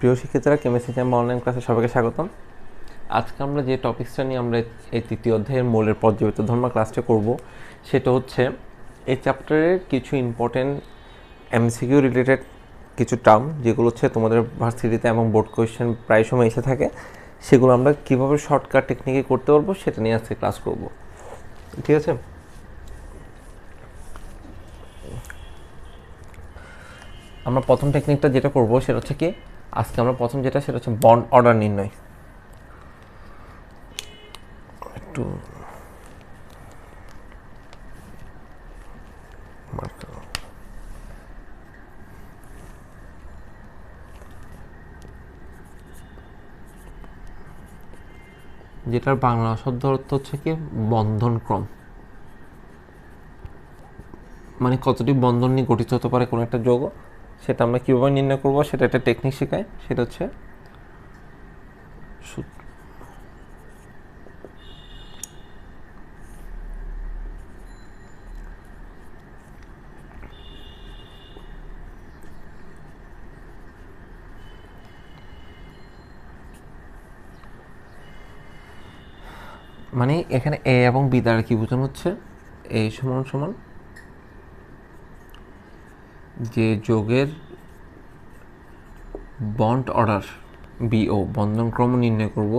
প্রিয় শিক্ষার্থীরা, chemistry champ online ক্লাসে সবাইকে স্বাগতম। আজকে আমরা যে টপিক্সটা নিয়ে আমরা এই তৃতীয় অধ্যায়ের মৌলের পর্যাবৃত্ত ধর্ম ক্লাসটা করব, সেটা হচ্ছে এই চ্যাপ্টারের কিছু ইম্পর্টেন্ট এমসিকিউ রিলেটেড কিছু টার্ম, যেগুলো হচ্ছে তোমাদের ভার্সিটিতে এবং বোর্ড কোয়েশ্চেন প্রায় সময় এসে থাকে, সেগুলো আমরা কীভাবে শর্টকাট টেকনিকে করতে পারবো সেটা নিয়ে আজকে ক্লাস করব। ঠিক আছে, আমরা প্রথম টেকনিকটা যেটা করব সেটা হচ্ছে কি, আজকে আমরা প্রথম সেটা হচ্ছে বন্ড অর্ডার নির্ণয়। একটু যেটার বাংলা শব্দ অর্থ হচ্ছে কি বন্ধন ক্রম, মানে কতটি বন্ধন নিয়ে গঠিত হতে পারে কোনো একটা যৌগ, সেটা আমরা কীভাবে নির্ণয় করবো সেটা একটা টেকনিক শেখায়, সেটা হচ্ছে মানে এখানে এ এবং বি দ্বারা কি বোঝানো হচ্ছে, এ সমান সমান যে যোগের বন্ড অর্ডার বিও বন্ধন ক্রম নির্ণয় করব,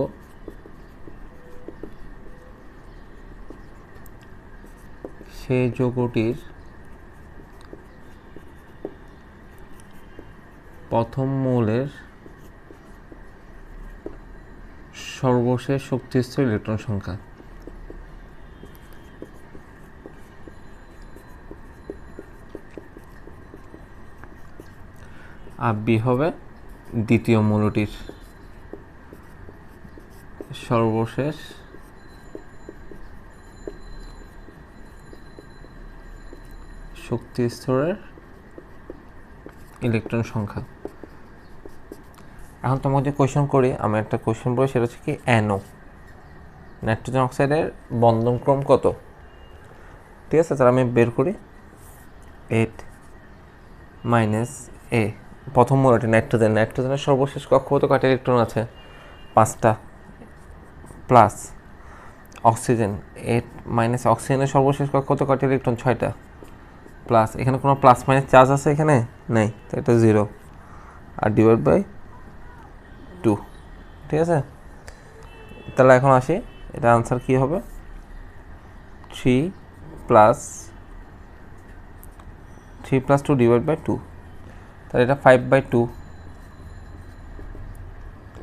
সেই যৌগটির প্রথম মৌলের সর্বশেষ শক্তিস্তর ইলেকট্রন সংখ্যা। আর বি হবে দ্বিতীয় মৌলটির সর্বশেষ শক্তি স্তরের ইলেকট্রন সংখ্যা। এখন তোমাকে কোয়েশ্চেন করি, আমি একটা কোয়েশ্চেন বলি, সেটা হচ্ছে কি NO নাইট্রোজেন অক্সাইডের বন্ধন ক্রম কত। ঠিক আছে, তাহলে আমি বের করি 8 - A প্রথম মৌলটি নাইট্রোজেনের সর্বশেষ কক্ষপথ কয়টা ইলেকট্রন আছে, 5টা, প্লাস অক্সিজেন 8 - অক্সিজেনের সর্বশেষ কক্ষপথ কয়টা ইলেকট্রন, 6টা, প্লাস এখানে কোনো প্লাস মাইনাস চার্জ আছে এখানে নেই, তো এটা 0 আর ডিভাইড বাই 2। ঠিক আছে, তাহলে এখন আসি, এটা আনসার কী হবে, 3 + 2 ডিভাইড বাই 2, তাহলে এটা 5/2,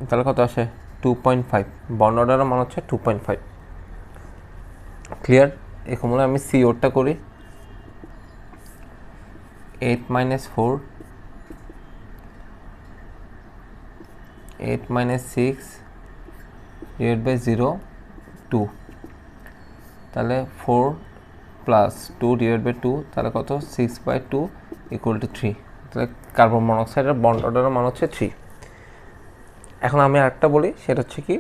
তাহলে কত আসে 2.5। বন্ড অর্ডারের মান হচ্ছে 2.5। ক্লিয়ার? এখন মনে আমি সিওরটা করি, 8 - 4 8 - 6 ডিভাইড বাই 0 2, তাহলে 4 + 2 ডিভাইড বাই 2, তাহলে কত 6/2 = 3। তাহলে কার্বন মনোক্সাইডের বন্ড অর্ডারের মান হচ্ছে 3। এখন আমি আরেকটা বলি, সেটা হচ্ছে কি,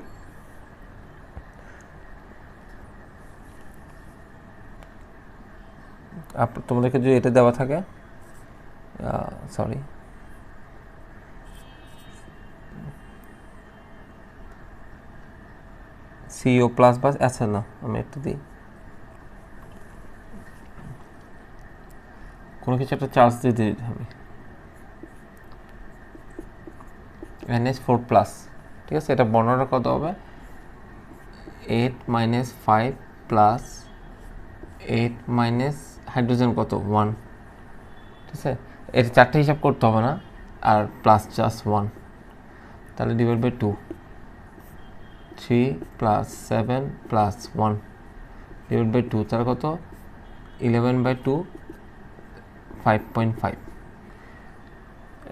তোমাদেরকে যদি এটা দেওয়া থাকে, সরি CO প্লাস বা আছে না, আমি একটু দিই, কোনো কিছু একটা চার্জ দিয়ে দিই আমি, NH4+, ঠিক আছে, এটা বর্ণনা কত হবে, 8 - 5 প্লাস 8 হাইড্রোজেন কত 1। ঠিক আছে, এটা চারটে হিসাব করতে হবে না, আর প্লাস জাস্ট 1, তাহলে ডিভাইড বাই 2, 3 + 7 + 1 ডিভাইড বাই 2, তাহলে কত 11/2 5.5।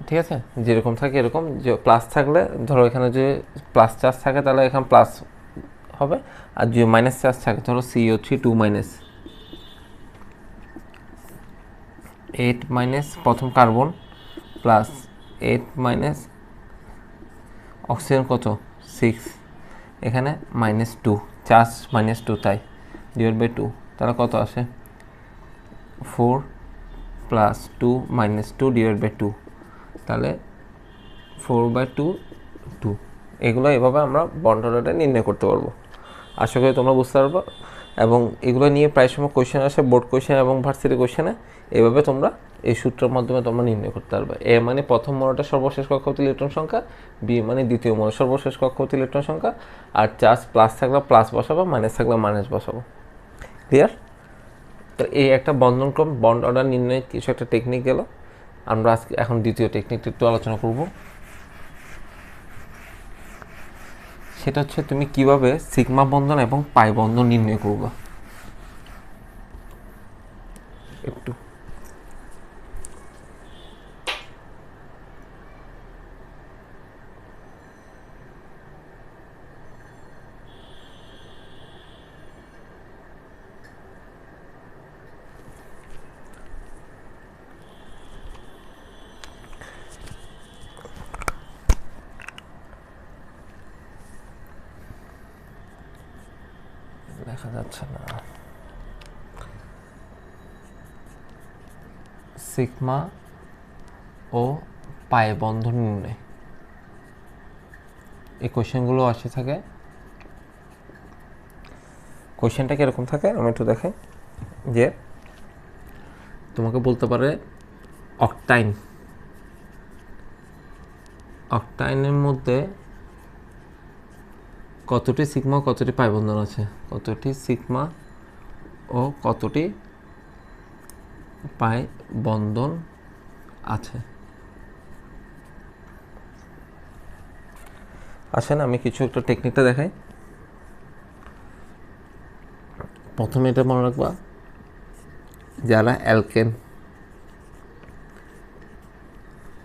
ঠিক আছে, যেরকম থাকে এরকম, যে প্লাস থাকলে ধরো এখানে যে প্লাস চার্জ থাকে তাহলে এখানে প্লাস হবে, আর যে মাইনাস চার্জ থাকে ধরো CO3 2 - 8 প্রথম কার্বন প্লাস 8 - অক্সিজেন কত 6, এখানে -2 চার্জ -2, তাই ডিভাইড বাই 2, তাহলে কত আসে 4 + 2 - 2 ডিভাইড বাই 2, তাহলে 4/2 2। এগুলো এভাবে আমরা বন্ড অর্ডারটা নির্ণয় করতে পারবো। আশা করি তোমরা বুঝতে পারবো। এবং এগুলো নিয়ে প্রায় সময় কোয়েশ্চেন আসে, বোর্ড কোয়েশ্চেন এবং ভার্সিটি কোয়েশ্চেনে। এভাবে তোমরা এই সূত্রের মাধ্যমে তোমরা নির্ণয় করতে পারবে। এ মানে প্রথম মৌলটা সর্বশেষ কক্ষপথে ইলেকট্রন সংখ্যা, বি মানে দ্বিতীয় মৌল সর্বশেষ কক্ষপথে ইলেকট্রন সংখ্যা, আর চার্জ প্লাস থাকলে প্লাস বসাবো, মাইনাস থাকলে মাইনাস বসাবো। ক্লিয়ার? তো এই একটা বন্ধনক্রম, বন্ড অর্ডার নির্ণয়ের কিছু একটা টেকনিক গেল। আমরা আজকে এখন দ্বিতীয় টেকনিকটা একটু আলোচনা করব। সেটা হচ্ছে তুমি কিভাবে সিগমা বন্ধন এবং পাই বন্ধন নির্ণয় করবে। একটু দেখা যাচ্ছে না। সিগমা ও পাই বন্ধন নির্ণয়, এই কোয়েশ্চেনগুলো আসে থাকে। কোয়েশ্চেনটা কীরকম থাকে আমি একটু দেখাই। যে তোমাকে বলতে পারে অকটাইনের মধ্যে কতটি সিগমা কতটি পাই বন্ধন আছে, কতটি সিগমা ও কতটি পাই বন্ধন আছে। আসেন আমি কিছু একটা টেকনিকটা দেখাই। প্রথমে এটা মনে রাখবা, যারা অ্যালকেন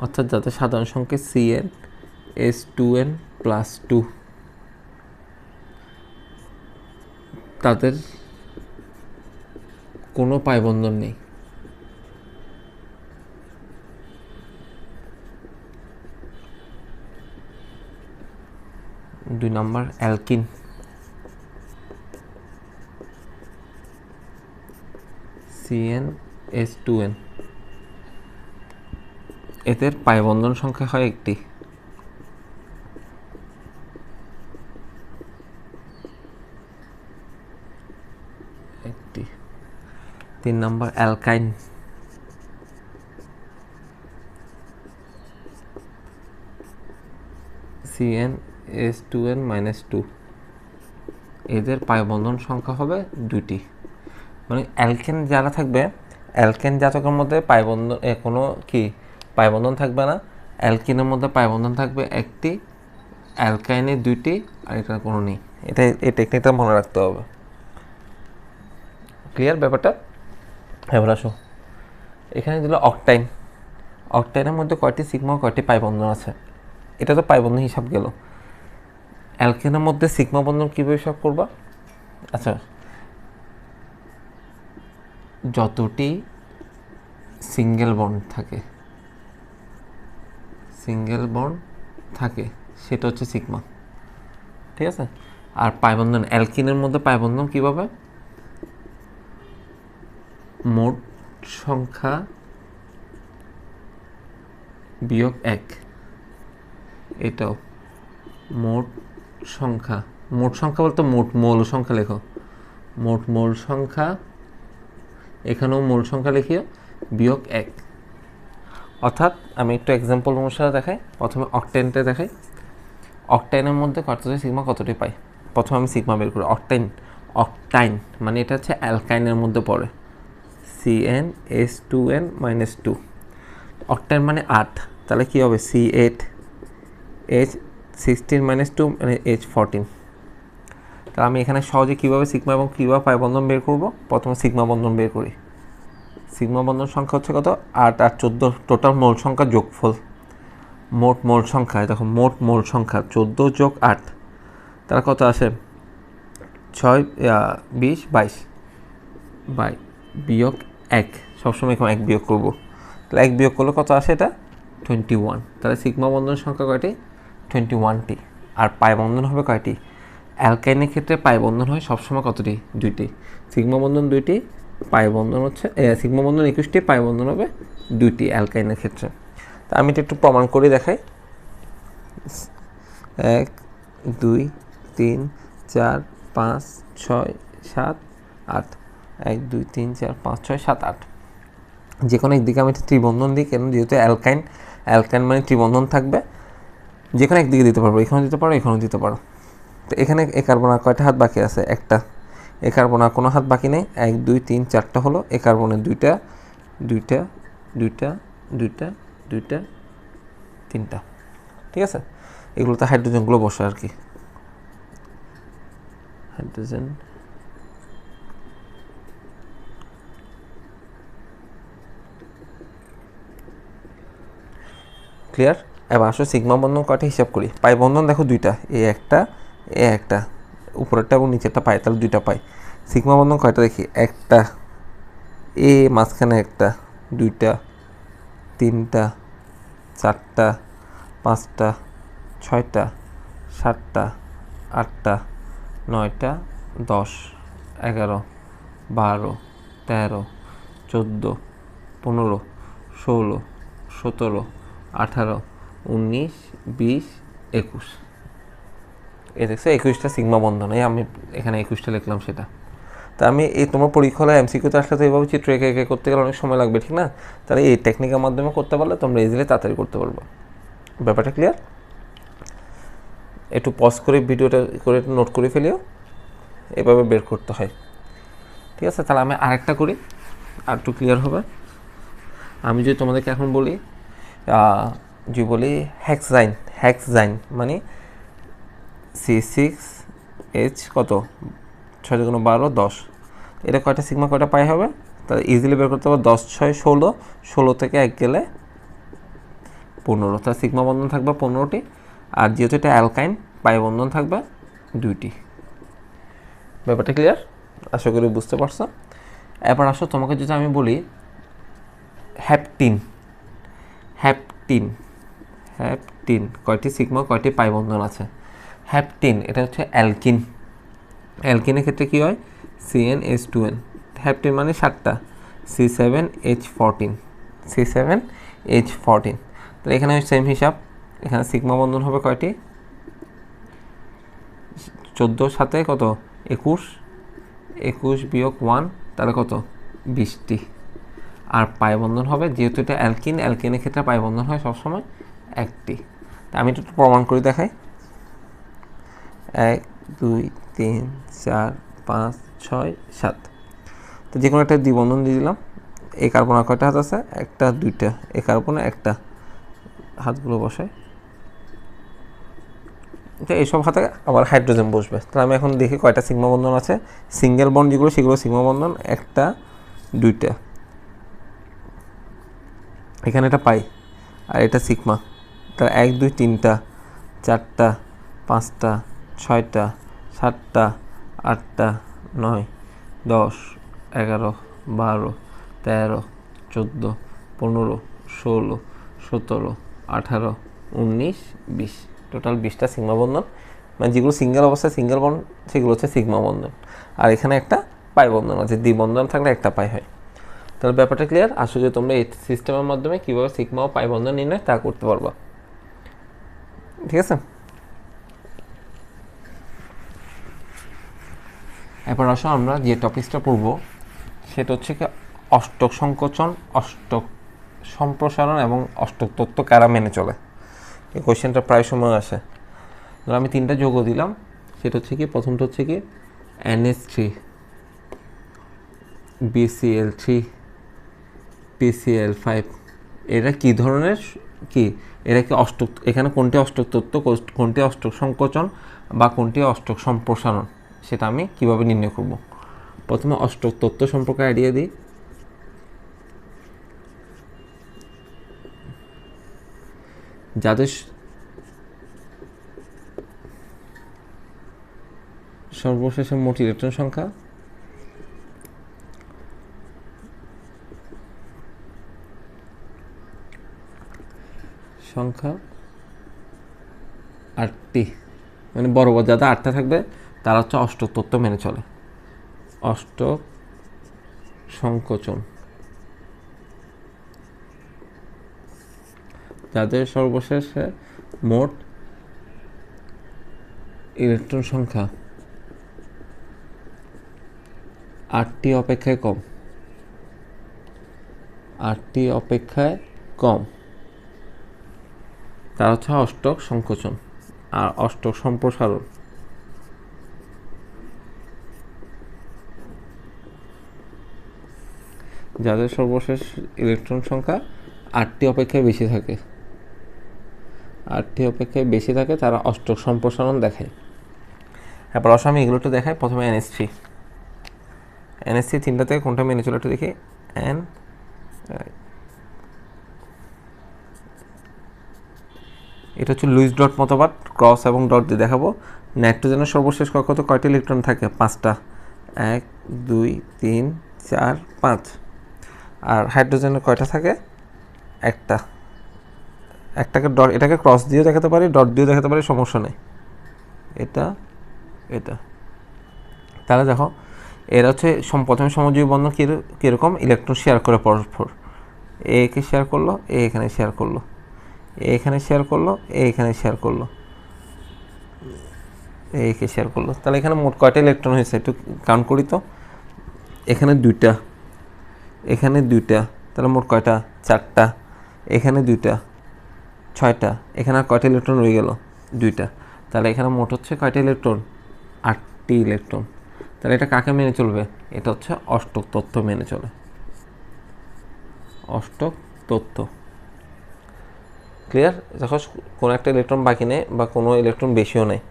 অর্থাৎ যাদের সাধারণ সংখ্যা CnH2n+2, তাদের কোনো পাই বন্ধন নেই। দুই নম্বর অ্যালকিন, CnH2n, এদের পাই বন্ধন সংখ্যা হয় একটি। তিন নম্বর অ্যালকাইন, CnH2n-2, এদের পাই বন্ধন সংখ্যা হবে দুটি। মানে অ্যালকেন যারা থাকবে, অ্যালকেন জাতকের মধ্যে পাই বন্ধন কোনো কি পাই বন্ধন থাকবে না। অ্যালকিনের মধ্যে পাই বন্ধন থাকবে একটি, অ্যালকাইনে দুইটি, আর এটা কোনো নেই। এটা এই টেকনিকটা মনে রাখতে হবে। ক্লিয়ার ব্যাপারটা? এবার আসো, এখানে দিল অকটাইন। অকটাইনের মধ্যে কয়টি সিগমা কয়টি পাই বন্ধন আছে, এটা তো পাই বন্ধন হিসাব গেল। অ্যালকেনের মধ্যে সিগমা বন্ধন কীভাবে হিসাব করবা? আচ্ছা, যতটি সিঙ্গেল বন্ড থাকে সেটা হচ্ছে সিগমা, ঠিক আছে। আর পাই বন্ধন, অ্যালকিনের মধ্যে পাই বন্ধন কীভাবে? মোট সংখ্যা বিয়োগ 1, এটাও মোট সংখ্যা বলতে মোট মৌল সংখ্যা লেখো, মোট মৌল সংখ্যা, এখানেও মৌল সংখ্যা লিখিও, বিয়োগ 1। অর্থাৎ আমি একটু এক্সাম্পল অনুসারে দেখাই। প্রথমে অকটেনটা দেখাই। অকটাইনের মধ্যে কতটি সিগমা কতটি পাই, প্রথমে আমি সিগমা বের করি। অকটাইন মানে এটা হচ্ছে অ্যালকাইনের মধ্যে পড়ে, CnH2n-2। অকটাইন মানে 8, তাহলে কী হবে? C8H16-2 মানে H14। তাহলে আমি এখানে সহজে কীভাবে সিগমা এবং কীভাবে পাই বন্ধন বের করব? প্রথমে সিগমা বন্ধন বের করি। সিগমা বন্ধন সংখ্যা হচ্ছে কত? 8 আর 14, টোটাল মোল সংখ্যা যোগফল। মোট মোল সংখ্যা, দেখো মোট মোল সংখ্যা 14 যোগ 8, তারা কত আসে? 6, 20, 22 বাই বিয়োগ 1, সবসময় এখন 1 বিয়োগ করবো। তাহলে 1 বিয়োগ করলে কত আসে? এটা 21। তাহলে সিগমা বন্ধন সংখ্যা কয়টি? 21টি। আর পাই বন্ধন হবে কয়টি? অ্যালকাইনের ক্ষেত্রে পাই বন্ধন হয় সবসময় কতটি? 2টি। সিগমা বন্ধন 2টি, পাই বন্ধন হচ্ছে সিগমা বন্ধন 21টি, পাই বন্ধন হবে 2টি অ্যালকাইনের ক্ষেত্রে। তা আমি এটা একটু প্রমাণ করে দেখাই। 1 2 3 4 5 6 7 8 1 2 3 4 5 6 7 8 যে কোনো একদিকে আমি একটা ত্রিবন্ধন দিই, কেন যেহেতু অ্যালকাইন মানে ত্রিবন্ধন থাকবে, যে কোনো একদিকে দিতে পারবো, এখানেও দিতে পারো এখানেও দিতে পারো। তো এখানে এ কার্বনের কয়টা হাত বাকি আছে? একটা। এ কার্বনের কোনো হাত বাকি নেই, 1 2 3 4টা হলো। এ কার্বনের দুইটা দুইটা দুইটা দুইটা দুইটা তিনটা, ঠিক আছে। এগুলোতে হাইড্রোজেনগুলো বসে আর কি, হাইড্রোজেন। ক্লিয়ার? এবার আসো সিগমা বন্ধন কয়টা হিসাব করি। পাই বন্ধন দেখো দুইটা, এ একটা, উপরেরটা এবং নিচেরটা পাই, তাহলে দুইটা পাই। সিগমা বন্ধন কয়টা দেখি? একটা, এ মাঝখানে একটা, দুইটা, তিনটা, চারটা, পাঁচটা, ছয়টা, সাতটা, আটটা, নয়টা, 10, 11, 12, 13, 14, 15, 16, 17, 18, 19, 20, 21। এই দেখছো 21টা সিগমা বন্ধন। এই আমি এখানে 21টা লিখলাম সেটা। তা আমি এই তোমার পরীক্ষা এমসিকিউতে আসলে তো এইভাবে চিত্র এঁকে এঁকে করতে গেলে অনেক সময় লাগবে, ঠিক না? তাহলে এই টেকনিকের মাধ্যমে করতে পারলে তোমরা ইজিলি তাড়াতাড়ি করতে পারবে। ব্যাপারটা ক্লিয়ার? একটু পজ করে ভিডিওটা করে নোট করে ফেলিও, এভাবে বের করতে হয়, ঠিক আছে। তাহলে আমি আরেকটা করি, আর একটু ক্লিয়ার হবে। আমি যদি তোমাদেরকে এখন বলি, যে বলি হ্যাক্সাইন মানে C6H কত 6 × 12 10, এটা কয়টা সিগমা কয়টা পাই হবে? তাহলে ইজিলি বের করতে হবে। 10 6 16, 16 থেকে 1 গেলে 15, তাহলে সিগমা বন্ধন থাকবে 15টি। আর যেহেতু এটা অ্যালকাইন, পাই বন্ধন থাকবে 2টি। ব্যাপারটা ক্লিয়ার? আশা করি বুঝতে পারছো। এবার আসো তোমাকে যদি আমি বলি হ্যাপটিন কয়টি সিগমা কয়টি পাই বন্ধন আছে? হ্যাপটিন এটা হচ্ছে অ্যালকিনের ক্ষেত্রে কী হয়? CnH2n। হ্যাপটিন মানে 7টা, C7H14। তো এখানে সেম হিসাব, এখানে সিগমা বন্ধন হবে কয়টি? 14 সাথে কত? 21, 21 বিয়োগ 1, তাহলে কত? 20টি। আর পাই বন্ধন হবে, যেহেতু এটা অ্যালকিনের ক্ষেত্রে পাই বন্ধন হয় সবসময় 1টি। তা আমি একটু প্রমাণ করে দেখাই। 1 2 3 4 5 6 7, তো যে কোনো একটা দ্বিবন্ধন দিয়ে দিলাম। এই কার্বনের কয়টা হাত আছে? একটা দুইটা, এই কার্বনে একটা, হাতগুলো বসায়। তো এইসব হাতে আবার হাইড্রোজেন বসবে। তাহলে আমি এখন দেখি কয়টা সিগমা বন্ধন আছে। সিঙ্গেল বন্ড যেগুলো সেগুলো সিগমা বন্ধন, একটা দুইটা, এখানে এটা পাই, আর এটা সিগমা। তাহলে 1 2 3টা, 4টা, 5টা, 6টা, 7টা, 8টা, 9, 10, 11, 12, 13, 14, 15, 16, 17, 18, 19, 20, টোটাল 20টা সিগমা বন্ধন। মানে যেগুলো সিঙ্গেল অবস্থায় সিঙ্গেল বন্ড সেগুলো হচ্ছে সিগমা বন্ধন। আর এখানে একটা পাই বন্ধন আছে, দ্বিবন্ধন থাকলে একটা পাই হয়। তাহলে ব্যাপারটা ক্লিয়ার? আসলে তোমরা এই সিস্টেমের মাধ্যমে কীভাবে সিগমা ও পাই বন্ধন নির্ণয় তা করতে পারবা, ঠিক আছে। এরপর আসো আমরা যে টপিকসটা পড়বো সেটা হচ্ছে কি অষ্টক সংকোচন, অষ্টক সম্প্রসারণ এবং অষ্টক তত্ত্ব কারা মেনে চলে। এই কোয়েশ্চেনটা প্রায় সময় আসে। ধরো আমি 3টা যোগ দিলাম, সেটা হচ্ছে কি প্রথমটা হচ্ছে কি NH3, BCl3, PCl5। এরা কি ধরনের কি? এরা কি অষ্টক? এখানে কোনটি অষ্টক তত্ত্ব, কোনটি অষ্টক সংকোচন বা কোনটি অষ্টক সম্প্রসারণ, সেটা আমি কিভাবে নির্ণয় করব। প্রথমে অষ্টক তত্ত্ব সম্পর্কে আইডিয়া দিই। যাদের সর্বশেষে মোট ইলেকট্রন সংখ্যা সংখ্যা 8টি, মানে বড় বড় যাদের 8টা থাকবে তারা হচ্ছে অষ্টক তত্ত্ব মেনে চলে। অষ্টক সংকোচন যাদের সর্বশেষে মোট ইলেকট্রন সংখ্যা 8টি অপেক্ষায় কম, 8টি অপেক্ষায় কম, তার হচ্ছে অষ্টক সংকোচন আর অষ্টক সম্প্রসারণ। যাদের সর্বশেষ ইলেকট্রন সংখ্যা 8টি অপেক্ষায় বেশি থাকে, 8টি অপেক্ষায় বেশি থাকে তারা অষ্টক সম্প্রসারণ দেখায়। এরপর আসলে আমি এগুলো একটু দেখাই। প্রথমে NH3, NH3 তিনটা থেকে কোনটা মেনে চলে একটু দেখি। এটা হচ্ছে লুইস ডট মতবাদ, ক্রস এবং ডট দিয়ে দেখাবো। নাইট্রোজেনের সর্বশেষ কক্ষপথে কয়টি ইলেকট্রন থাকে? 5টা। 1 2 3 4 5। আর হাইড্রোজেনের কয়টা থাকে? একটা। একটাকে ডট, এটাকে ক্রস দিয়েও দেখাতে পারি, ডট দিয়েও দেখাতে পারি, সমস্যা নেই। এটা এটা তাহলে দেখো এরা হচ্ছে প্রথমে সমযোজী বন্ধন কীরকম, ইলেকট্রন শেয়ার করে পরস্পর। একে শেয়ার করলো, এ এখানে শেয়ার করলো, এখানে শেয়ার করলো, এখানে শেয়ার করলো, একে শেয়ার করলো। তাহলে এখানে মোট কয়টা ইলেকট্রন হয়েছে একটু কাউন্ট করি তো। এখানে 2টা, এখানে 2টা, তাহলে মোট কয়টা? 4টা। এখানে 2টা, 6টা। এখানে আর কয়টা ইলেকট্রন রয়ে গেল? 2টা। তাহলে এখানে মোট হচ্ছে কয়টা ইলেকট্রন? 8টি ইলেকট্রন। তাহলে এটা কাকে মেনে চলবে? এটা হচ্ছে অষ্টক তত্ত্ব মেনে চলে, অষ্টক তত্ত্ব। ক্লিয়ার? দেখো কোনো একটা ইলেকট্রন বাকি নেই বা কোনো ইলেকট্রন বেশিও নেই,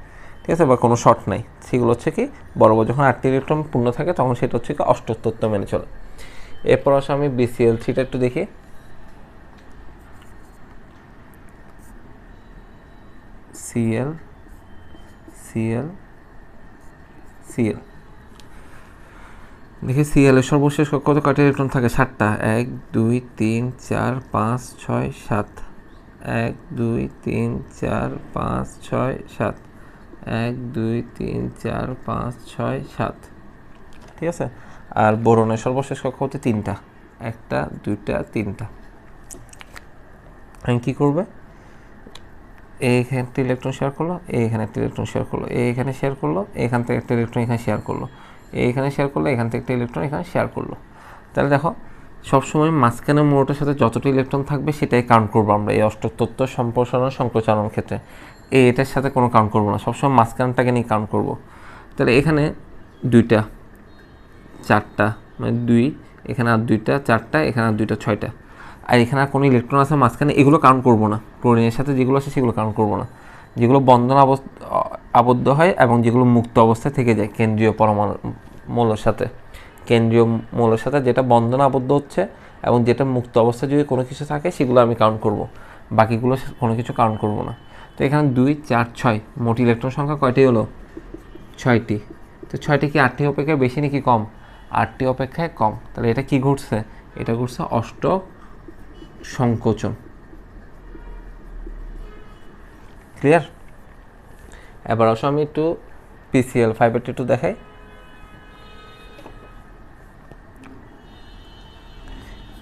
ঠিক আছে, বা কোনো শর্ট নাই, সেগুলো হচ্ছে কি বরাবর যখন 8টি ইলেকট্রন পূর্ণ থাকে তখন সেটা হচ্ছে কি অষ্টক তত্ত্ব মেনে চলে। এরপর আসলে আমি BCl3টা একটু দেখি। Cl Cl Cl দেখি Cl এর সর্বশেষ কয়টা ইলেকট্রন থাকে? 7টা। 1 2 3 4 5 6 7। 1 2 3 4 5 6 7। 1 2 3 4 5 6 7, ঠিক আছে। আর বোরনের সর্বশেষ কক্ষপথে 3টা, 1টা 2টা 3টা। আমি কী করবে? এখানে একটা ইলেকট্রন শেয়ার করলো, এখানে একটা ইলেকট্রন শেয়ার করলো, এখানে শেয়ার করলো, এখান থেকে একটা ইলেকট্রন এখানে শেয়ার করলো, এখানে শেয়ার করলো, এখান থেকে একটা ইলেকট্রন এখানে শেয়ার করলো। তাহলে দেখো সবসময় মাঝখানে মোটরের সাথে যতটা ইলেকট্রন থাকবে সেটাই কাউন্ট করবো আমরা এই অষ্টক তত্ত্ব সম্প্রসারণ সংকোচনের ক্ষেত্রে। এটার সাথে কোনো কাউন্ট করবো না, সবসময় মাঝখানটাকে নিয়ে কাউন্ট করবো। তাহলে এখানে 2টা, 4টা, মানে 2, এখানে আর 2টা, 4টা, এখানে আর 2টা, 6টা। আর এখানে আর কোনো ইলেকট্রন আছে মাঝখানে, এগুলো কাউন্ট করবো না। ক্লোরিনের সাথে যেগুলো আছে সেগুলো কাউন্ট করবো না। যেগুলো বন্ধন আবদ্ধ হয় এবং যেগুলো মুক্ত অবস্থায় থেকে যায় কেন্দ্রীয় পরমাণু মৌলের সাথে, কেন্দ্রীয় মৌলের সাথে যেটা বন্ধন আবদ্ধ হচ্ছে এবং যেটা মুক্ত অবস্থায় যদি কোনো কিছু থাকে সেগুলো আমি কাউন্ট করব, বাকিগুলো কোনো কিছু কাউন্ট করব না। তো এখানে 2 4 6 মোট ইলেকট্রন সংখ্যা কয়টি হলো? 6টি। তো 6টি কি 8টি অপেক্ষায় বেশি নাকি কম? 8টি অপেক্ষায় কম। তাহলে এটা কি ঘটছে? এটা ঘটছে অষ্টক সংকোচন। ক্লিয়ার? এবার আসো আমি একটু PCl5 একটু দেখাই।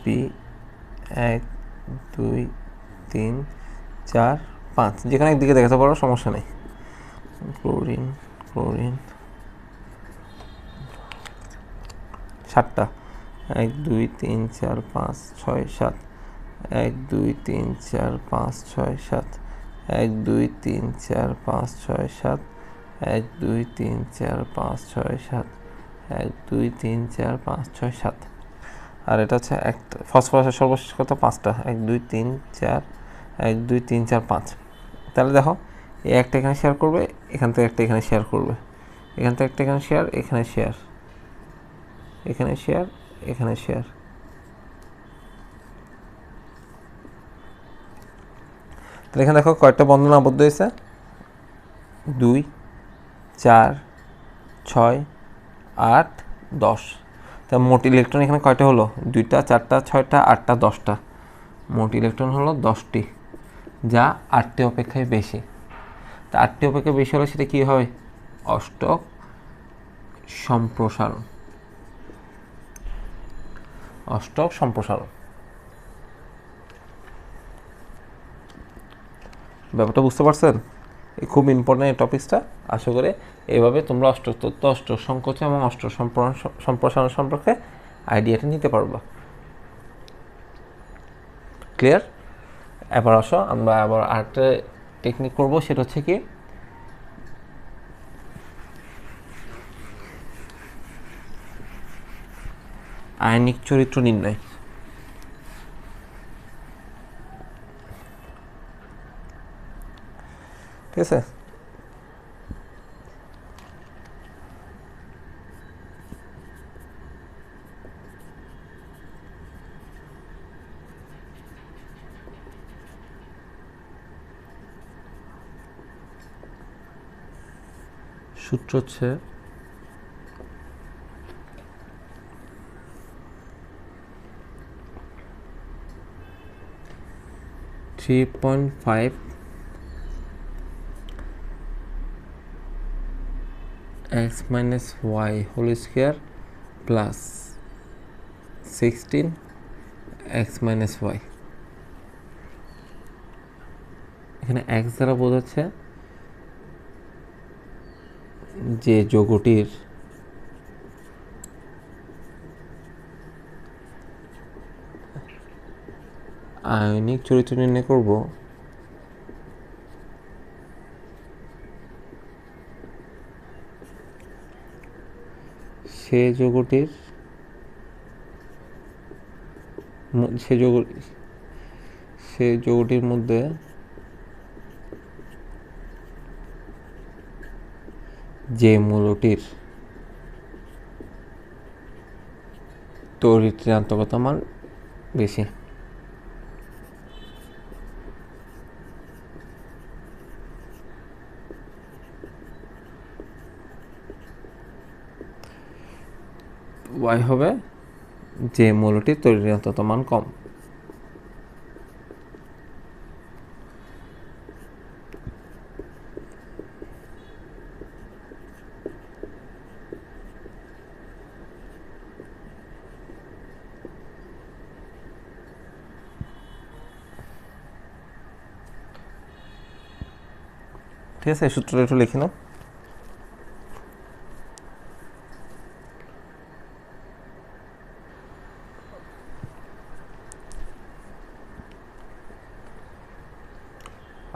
P1 2 3 4 5, যেখানে একদিকে দেখাতে পারো সমস্যা নেই। Chlorine chlorine 7টা। 1 2 3 4 5 6 7। 1 2 3 4 5 6 7। 1 2 3 4 5 6 7। 1 2 3 4 5 6 7। 1 2 3 4 5 6 7। আর এটা হচ্ছে একটা ফসফরাসের সর্বশেষ কত? 5টা। 1 2 3 4, 1 2 3 4 5। তাহলে দেখো এই একটা এখানে শেয়ার করবে, এখান থেকে একটা এখানে শেয়ার করবে, এখান থেকে একটা এখানে শেয়ার, এখানে শেয়ার, এখানে শেয়ার, এখানে শেয়ার। তাহলে এখানে দেখো কয়েকটা বন্ধন আবদ্ধ হয়েছে? 2 4 6 8 10। তা মোট ইলেকট্রন এখানে কয়টা হলো? 2টা 4টা 6টা 8টা 10টা। মোট ইলেকট্রন হলো 10টি, যা 8টি অপেক্ষায় বেশি। তা 8টি অপেক্ষায় বেশি হলে সেটা কী হয়? অষ্টক সম্প্রসারণ, অষ্টক সম্প্রসারণ। ব্যাপারটা বুঝতে পারছেন? খুব ইম্পর্টেন্ট এই টপিক্সটা। আশা করি এইভাবে তোমরা তত্ত্ব, সংকোচন এবং সম্প্রসারণ সম্পর্কে আইডিয়াটা নিতে পারবা। ক্লিয়ার? এবার আসো আমরা আবার আরেকটা টেকনিক করব, সেটা হচ্ছে কি আয়নিক চরিত্র নির্ণয়। ঠিক আছে, সূত্র হচ্ছে (3.5) x minus y whole square plus 16 x minus y। এখানে x দ্বারা বোঝাচ্ছে যে যৌগটির আয়নিক চরিত্র নির্ণয় করব সে যৌগটির মধ্যে যে মৌলটির তড়িৎ ঋণাত্মকতা মান বেশি। y হবে যে মৌলটির তড়িৎ ঋণাত্মকতা মান কম। ঠিক আছে, সূত্রটা একটু লিখে নাও।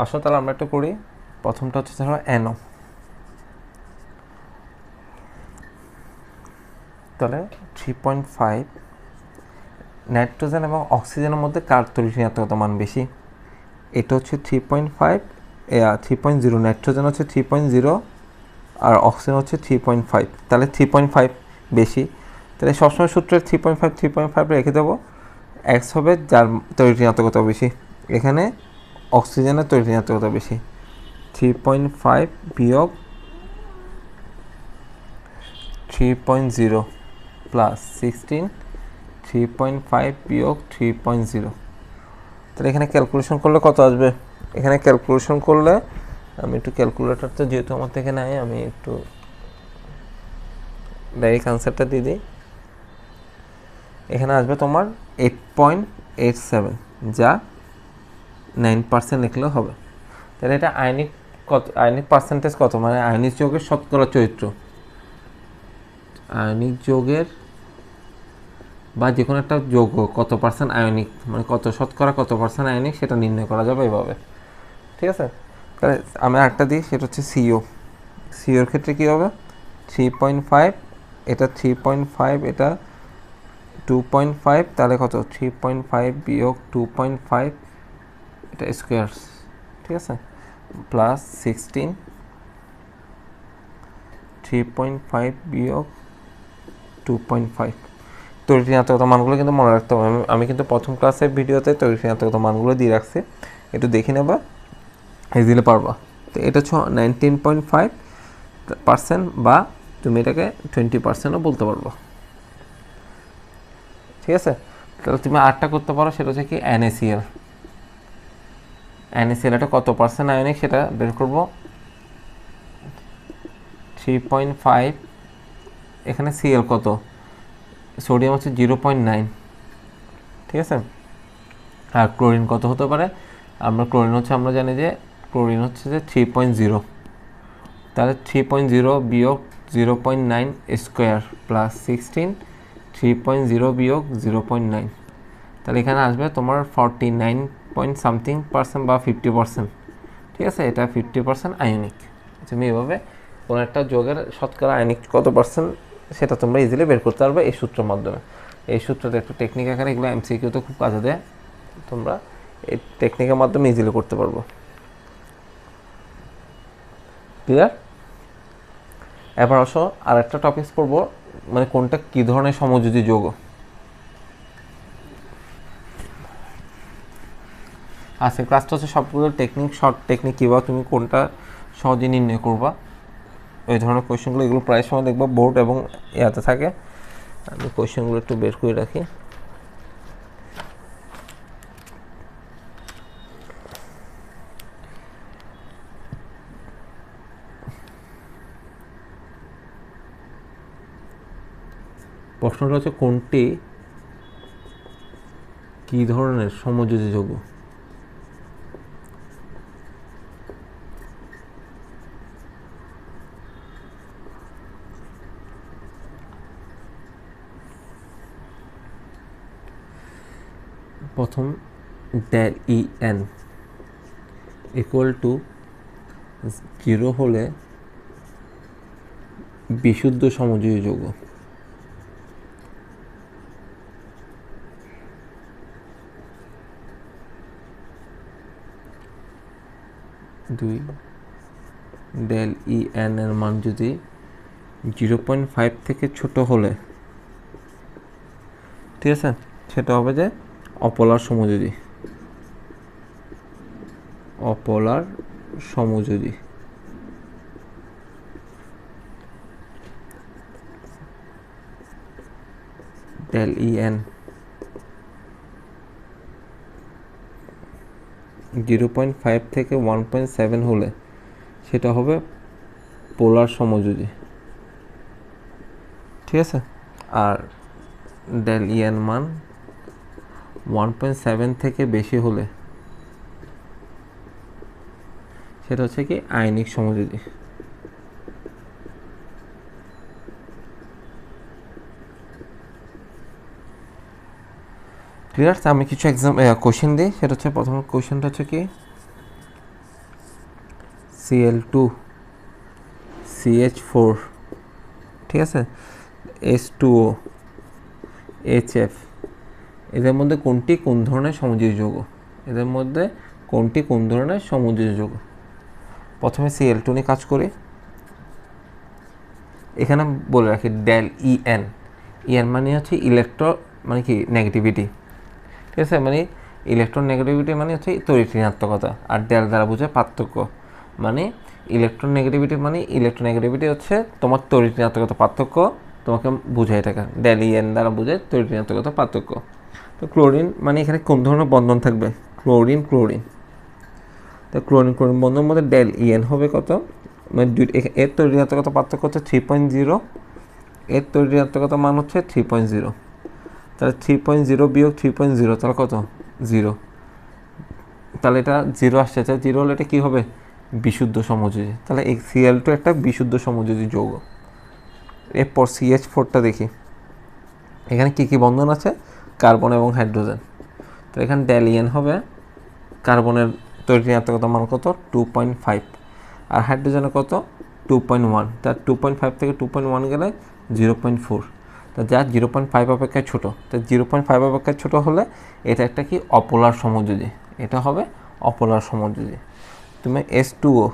আসো তাহলে আমরা একটা করি। প্রথমটা হচ্ছে ধরো NO, তাহলে 3.5 নাইট্রোজেন এবং অক্সিজেনের মধ্যে কার তড়িৎ ঋণাত্মকতা মান বেশি? এটা হচ্ছে 3.0, নাইট্রোজেন হচ্ছে 3.0 আর অক্সিজেন হচ্ছে 3.5, তাহলে 3.5 বেশি। তাহলে সবসময় সূত্রে 3.5 রেখে দেবো। এক্স হবে যার তড়িৎ ঋণাত্মকতা বেশি, এখানে অক্সিজেনের তড়িৎ ঋণাত্মকতা বেশি। 3.5 বিয়োগ 3.0 প্লাস 16, 3.5 বিয়োগ 3.0। তাহলে এখানে ক্যালকুলেশন করলে কত আসবে? এখানে ক্যালকুলেশন করলে আমি একটু ক্যালকুলেটরটা যেহেতু আমার থেকে নাই, আমি একটু ডাইরেক্ট আনসারটা দিয়ে দিই। এখানে আসবে তোমার 8.87, যা 9% লিখলেও হবে। তাহলে এটা আয়নিক পার্সেন্টেজ কত, মানে আয়নিক যৌগের শতকরা চরিত্র, আয়নিক যৌগের বা যে কোনো একটা যৌগ কত পার্সেন্ট আয়নিক, মানে শতকরা কত পার্সেন্ট আয়নিক, সেটা নির্ণয় করা যাবে এভাবে। ঠিক আছে, তাহলে আমি আরেকটা দিই, সেটা হচ্ছে সিওর ক্ষেত্রে কী হবে? 3.5, এটা 3.5, এটা 2.5, তাহলে কত? 3.5 বিয়োগ 2.5, এটা স্কোয়ার, ঠিক আছে, প্লাস 16, 3.5 বিয়োগ 2.5। তড়িৎ ঋণাত্মকতা মানগুলো কিন্তু মনে রাখতে হবে। আমি কিন্তু প্রথম ক্লাসের ভিডিওতে তড়িৎ ঋণাত্মকতা মানগুলো দিয়ে রাখছি, একটু দেখে নেবা, দিলে পারবা। তো এটা হচ্ছে 19.5%, বা তুমি এটাকে 20%ও বলতে পারবো। ঠিক আছে, তাহলে তুমি আরটা করতে পারো, সেটা হচ্ছে কি NaCl। এটা কত পার্সেন্ট আয়নিক সেটা বের করবো। 3.5, এখানে Cl কত? সোডিয়াম হচ্ছে 0.9, ঠিক আছে। আর ক্লোরিন কত হতে পারে? ক্লোরিন হচ্ছে আমরা জানি যে ক্লোরিন হচ্ছে যে 3.0, তাহলে 3.0 বিয়োগ 0.9 স্কোয়ার প্লাস 16, 3.0 বিয়োগ 0.9, তাহলে এখানে আসবে তোমার 49 পয়েন্ট সামথিং পার্সেন্ট বা 50%। ঠিক আছে, এটা 50% আয়নিক। তুমি এভাবে কোনো একটা যোগের শতকরা আয়নিক কত পার্সেন্ট সেটা তোমরা ইজিলি বের করতে পারবে এই সূত্রের মাধ্যমে। এই সূত্রটা একটু টেকনিক আকারে, এগুলো এমসিকিউতে খুব কাজে দেয়, তোমরা এই টেকনিকের মাধ্যমে ইজিলি করতে পারবো। ক্লিয়ার? এবার আসো আর একটা টপিক পড়বো, মানে কোনটা কী ধরনের সমযোজী যৌগ। আচ্ছা, ক্লাসটা হচ্ছে সবগুলো টেকনিক, শর্ট টেকনিক, কীভাবে তুমি কোনটা সহজে নির্ণয় করবা ওই ধরনের কোয়েশ্চেনগুলো। এগুলো প্রায় সময় দেখবো বোর্ড এবং ইয়াতে থাকে। আমি কোয়েশ্চেনগুলো একটু বের করে রাখি। প্রশ্নটা হচ্ছে কোনটি কী ধরনের সমযোজী যৌগ। প্রথম del En ইকুয়াল টু 0 হলে বিশুদ্ধ সমযোজী যৌগ। দুই, del En এর মান যদি 0.5 থেকে ছোট হলে, ঠিক আছে, সেটা হবে যে অপোলার সমযোজী। অপোলার সমযোজী। del En 0.5 থেকে 1.7 হলে সেটা হবে পোলার সমযোজী। ঠিক আছে, আর del En মান 1.7 থেকে বেশি হলে সেটা হচ্ছে কি আয়নিক সমযোজী। ক্লিয়ার? আমি কিছু কোশ্চেন দিই, সেটা হচ্ছে প্রথম কোশ্চেনটা হচ্ছে কি Cl2 CH4, ঠিক আছে, H2O HF, এদের মধ্যে কোনটি কোন ধরনের সমযোজী যৌগ? এদের মধ্যে কোনটি কোন ধরনের সমযোজী যৌগ? প্রথমে Cl2 নিয়ে কাজ করি। এখানে বলে রাখি del En, En মানে হচ্ছে ইলেকট্রো, মানে কি নেগেটিভিটি। ঠিক আছে, মানে ইলেকট্রন নেগেটিভিটি মানে হচ্ছে তড়িৎ ঋণাত্মকতা, আর del দ্বারা বোঝায় পার্থক্য। মানে ইলেকট্রন নেগেটিভিটি মানে ইলেকট্রোনেগেটিভিটি হচ্ছে তোমার তড়িৎ ঋণাত্মকতা পার্থক্য, তোমাকে বোঝায় এটাকে del En দ্বারা বোঝায় তড়িৎ ঋণাত্মকতা পার্থক্য। তো ক্লোরিন মানে এখানে কোন ধরনের বন্ধন থাকবে? Chlorine chlorine. তো ক্লোরিন ক্লোরিন বন্ধনের মধ্যে del En হবে কত? মানে এর তড়িৎ ঋণাত্মকতা পার্থক্য হচ্ছে 3.0, এর তড়িৎ ঋণাত্মকতা মান হচ্ছে 3.0। তাহলে 3.0 বিয়োগ 3.0 তাহলে কত? 0। তাহলে এটা 0 আসছে, তাহলে 0 হলে এটা কী হবে? বিশুদ্ধ সমযোজী। তাহলে এই Cl2 একটা বিশুদ্ধ সমযোজী যৌগ। এরপর CH4টা দেখি, এখানে কী কী বন্ধন আছে? কার্বন এবং হাইড্রোজেন। তো এখানে del En হবে কার্বনের তড়িৎ ঋণাত্মকতা মান কত? 2.5, আর হাইড্রোজেনের কত? 2.1। তার 2.5 থেকে 2.1 গেলে 0.4। তা যা 0.5 অপেক্ষায় ছোটো, তো 0.5 অপেক্ষায় ছোটো হলে এটা একটা কি অপোলার সমযোজী। এটা হবে অপোলার সমযোজী। তুমি H2O,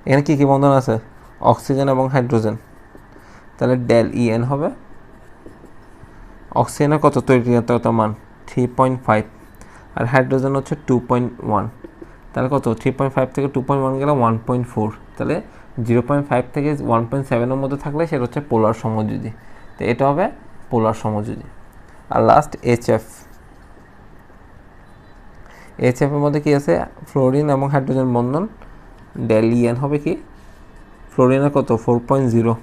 এখানে কী কী বন্ধন আছে? অক্সিজেন এবং হাইড্রোজেন। তাহলে del En হবে অক্সিজেনের কত তড়িৎ ঋণাত্মকতা মান? 3.5, আর হাইড্রোজেন হচ্ছে 2.1। তাহলে কত? 3.5 থেকে 2.1 গেলে 1.4। তাহলে 0.5 থেকে 1.7-এর মধ্যে থাকলে সেটা হচ্ছে পোলার সমযোজী। তো এটা হবে পোলার সমযোজী। আর লাস্ট HF, HF-এর মধ্যে কি আছে? ফ্লোরিন এবং হাইড্রোজেন বন্ধন। del En হবে কি? ফ্লোরিনের কত? 4.0,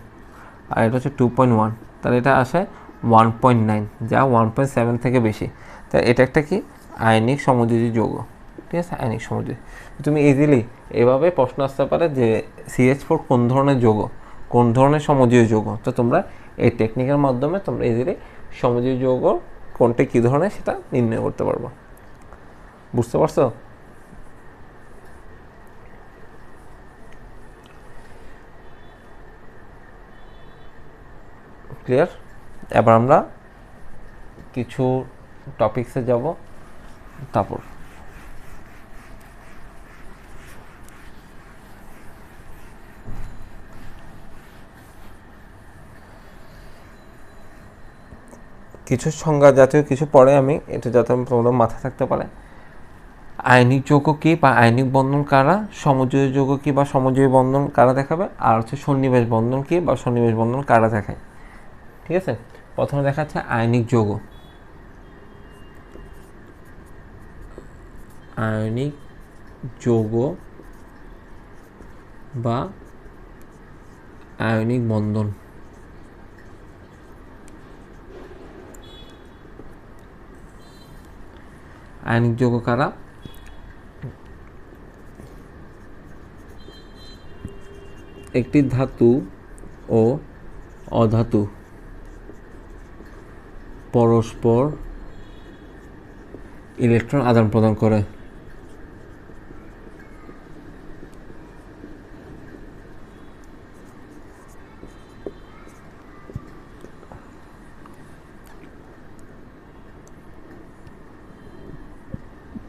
আর এটা হচ্ছে 2.1। তাহলে এটা আসে 1.9, যা 1.7 থেকে বেশি। তাই এটা একটা কি আয়নিক সমযোজী যৌগ। ঠিক আছে, আয়নিক সমযোজী। তুমি ইজিলি এভাবে প্রশ্ন আসতে পারে যে CH4 কোন ধরনের যৌগ, কোন ধরনের সমযোজী যৌগ। তো তোমরা এই টেকনিকের মাধ্যমে তোমরা ইজিলি সমযোজী যৌগ কোনটা কী ধরনের সেটা নির্ণয় করতে পারবো। বুঝতে পারছো? ক্লিয়ার? এবার আমরা কিছু টপিক্সে যাব। তারপর কিছু সংজ্ঞা জাতীয় কিছু পরে আমি এটা যাতে তোমাদের মাথায় থাকতে পারে। আয়নিক যৌগ কী বা আয়নিক বন্ধন কারা, সমযোজী যৌগ কী বা সমযোজী বন্ধন কারা দেখাবে, আর হচ্ছে সন্নিবেশ বন্ধন কী বা সন্নিবেশ বন্ধন কারা দেখায়। ঠিক আছে, প্রথমে দেখাচ্ছে আয়নিক যৌগ। আয়নিক যৌগ বা আয়নিক বন্ধন। আয়নিক যৌগ কারা? একটি ধাতু ও অধাতু পরস্পর ইলেকট্রন আদান প্রদান করে।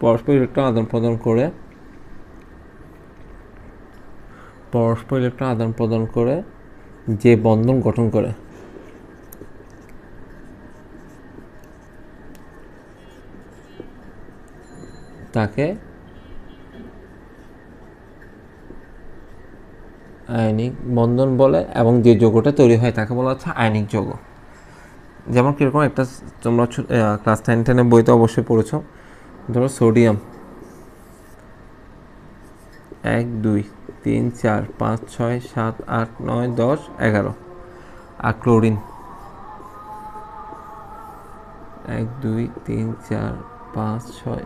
পরস্পর ইলেকট্রন আদান প্রদান করে, পরস্পর ইলেকট্রন আদান প্রদান করে যে বন্ধন গঠন করে তাকে আয়নিক বন্ধন বলে, এবং যে যৌগটা তৈরি হয় তাকে বলা হচ্ছে আয়নিক যৌগ। যেমন কীরকম একটা তোমরা ক্লাস 9-10 বইতে অবশ্যই পড়েছো, ধরো সোডিয়াম 1 2 3 4 5 6 7 8 9 10 11, আর ক্লোরিন 1 2 3 4 5 6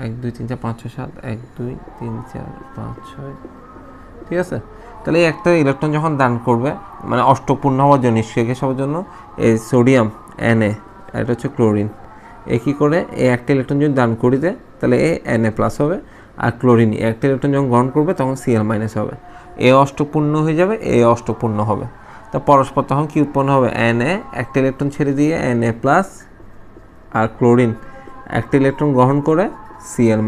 1 2 3 4 5 6 7 1 2 3 4 5 6। ঠিক আছে, তাহলে এই একটা ইলেকট্রন যখন দান করবে, মানে অষ্টক পূর্ণ হওয়ার জন্য, নিষ্ক্রিয় গ্যাস হওয়ার জন্য, এই সোডিয়াম Na, এটা হচ্ছে ক্লোরিন, এ কী করে, এই একটা ইলেকট্রন যদি দান করি দেয় তাহলে এ Na+ হবে, আর ক্লোরিন একটা ইলেকট্রন যখন গ্রহণ করবে তখন Cl- হবে। এ অষ্টক পূর্ণ হয়ে যাবে, এ অষ্টক পূর্ণ হবে। তা পরস্পর তখন কি উৎপন্ন হবে, Na একটা ইলেকট্রন ছেড়ে দিয়ে Na+, আর ক্লোরিন একটা ইলেকট্রন গ্রহণ করে Cl-।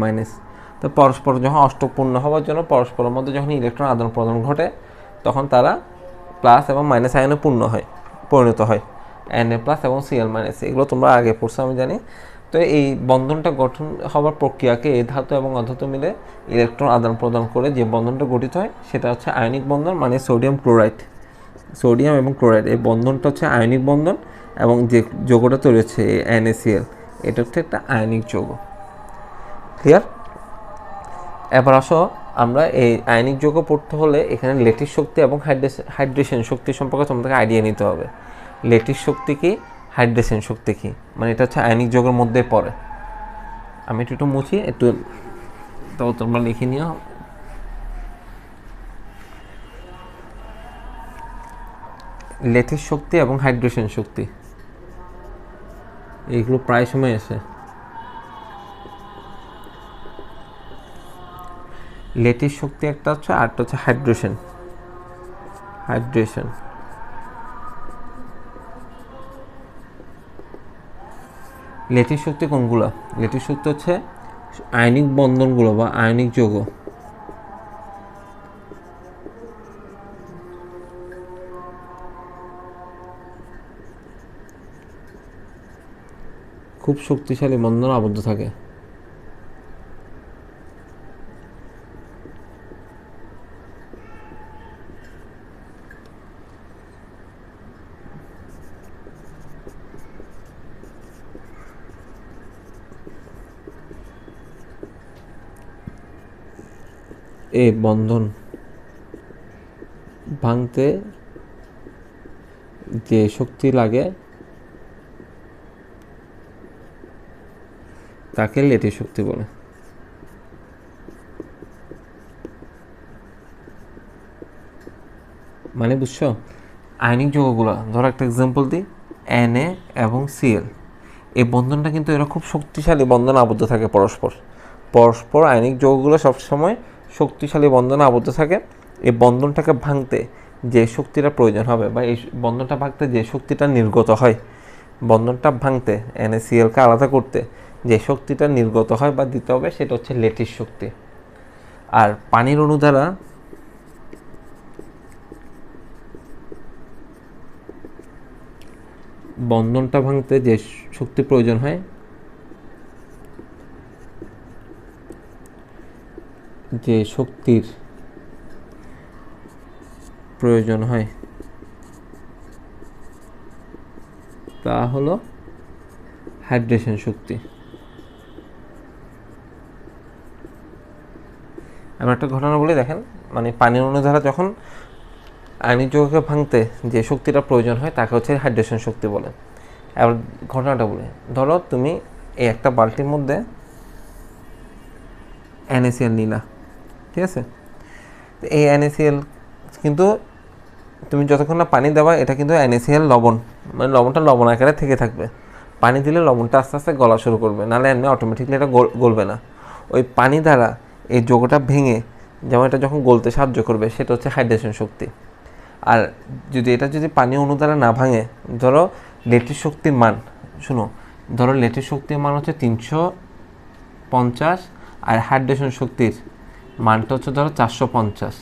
তো পরস্পর যখন অষ্টক পূর্ণ হওয়ার জন্য পরস্পরের মধ্যে যখন ইলেকট্রন আদান প্রদান ঘটে তখন তারা প্লাস এবং মাইনাস আয়নে পরিণত হয়, Na+ এবং Cl-। এগুলো তোমরা আগে পড়ছো আমি জানি। তো এই বন্ধনটা গঠন হওয়ার প্রক্রিয়াকে এই ধাতু এবং অধাতু মিলে ইলেকট্রন আদান প্রদান করে যে বন্ধনটা গঠিত হয় সেটা হচ্ছে আয়নিক বন্ধন, মানে সোডিয়াম ক্লোরাইড, সোডিয়াম এবং ক্লোরাইড এই বন্ধনটা হচ্ছে আয়নিক বন্ধন, এবং যে যৌগটা তৈরি হচ্ছে NaCl, এটা হচ্ছে একটা আয়নিক যৌগ। ক্লিয়ার? এবার আসো, আমরা এই আয়নিক যৌগ পড়তে হলে এখানে ল্যাটিস শক্তি এবং হাইড্রেশন শক্তি সম্পর্কে তোমাদেরকে আইডিয়া নিতে হবে। ল্যাটিস শক্তি কি, হাইড্রেশন শক্তি কি, মানে এটা হচ্ছে আয়নিক যৌগের মধ্যে পড়ে। আমি একটু মুছি, একটু তাও তোমরা লিখে নিও। ল্যাটিস শক্তি এবং হাইড্রেশন শক্তি এইগুলো প্রায় সময় আসে। ল্যাটিস শক্তি একটা হচ্ছে, আরটা হচ্ছে হাইড্রেশন। ল্যাটিস শক্তি কোনগুলো? ল্যাটিস শক্তি হচ্ছে আয়নিক বন্ধনগুলো বা আয়নিক যৌগ, খুব শক্তিশালী বন্ধন আবদ্ধ থাকে। এই বন্ধন ভাঙতে যে শক্তি লাগে তাকে লেটিস শক্তি বলে। মানে বুঝছো, আয়নিক যৌগগুলো, ধরো একটা এক্সাম্পল দিই, Na এবং Cl, এই বন্ধনটা কিন্তু এরা খুব শক্তিশালী বন্ধনে আবদ্ধ থাকে পরস্পর পরস্পর। আয়নিক যৌগগুলো সবসময় শক্তিশালী বন্ধনে আবদ্ধ থাকে। এই বন্ধনটাকে ভাঙতে যে শক্তিটা প্রয়োজন হবে, বা এই বন্ধনটা ভাঙতে যে শক্তিটা নির্গত হয়, বন্ধনটা ভাঙতে NaClকে আলাদা করতে যে শক্তিটা নির্গত হয় বা দিতে হবে, সেটা হচ্ছে লেটিস শক্তি। আর পানির অণু দ্বারা বন্ধনটা ভাঙতে যে শক্তি প্রয়োজন হয়, যে শক্তির প্রয়োজন হয় তা হলো হাইড্রেশন শক্তি। আমরা একটা ঘটনা বলি, দেখেন, মানে পানির অণু দ্বারা যখন আয়নিক যৌগকে ভাঙতে যে শক্তিটা প্রয়োজন হয় তাকে হচ্ছে হাইড্রেশন শক্তি বলে। এবার ঘটনাটা বলি, ধরো তুমি এই একটা বালতির মধ্যে NaCl নিলা, ঠিক আছে? এই NaCl কিন্তু তুমি যতক্ষণ না পানি দেওয়া, এটা কিন্তু NaCl লবণ, মানে লবণটা লবণ আকারে থেকে থাকবে। পানি দিলে লবণটা আস্তে আস্তে গলা শুরু করবে, নাহলে এমনি অটোমেটিকলি এটা গলবে না। ওই পানি দ্বারা এই যৌগটা ভেঙে যেমন এটা যখন গলতে সাহায্য করবে, সেটা হচ্ছে হাইড্রেশন শক্তি। আর যদি পানি অণু দ্বারা না ভাঙে, ধরো লেটিস শক্তির মান, শুনো, ধরো লেটিস শক্তির মান হচ্ছে 350, আর হাইড্রেশন শক্তির মানটা হচ্ছে ধরো 450।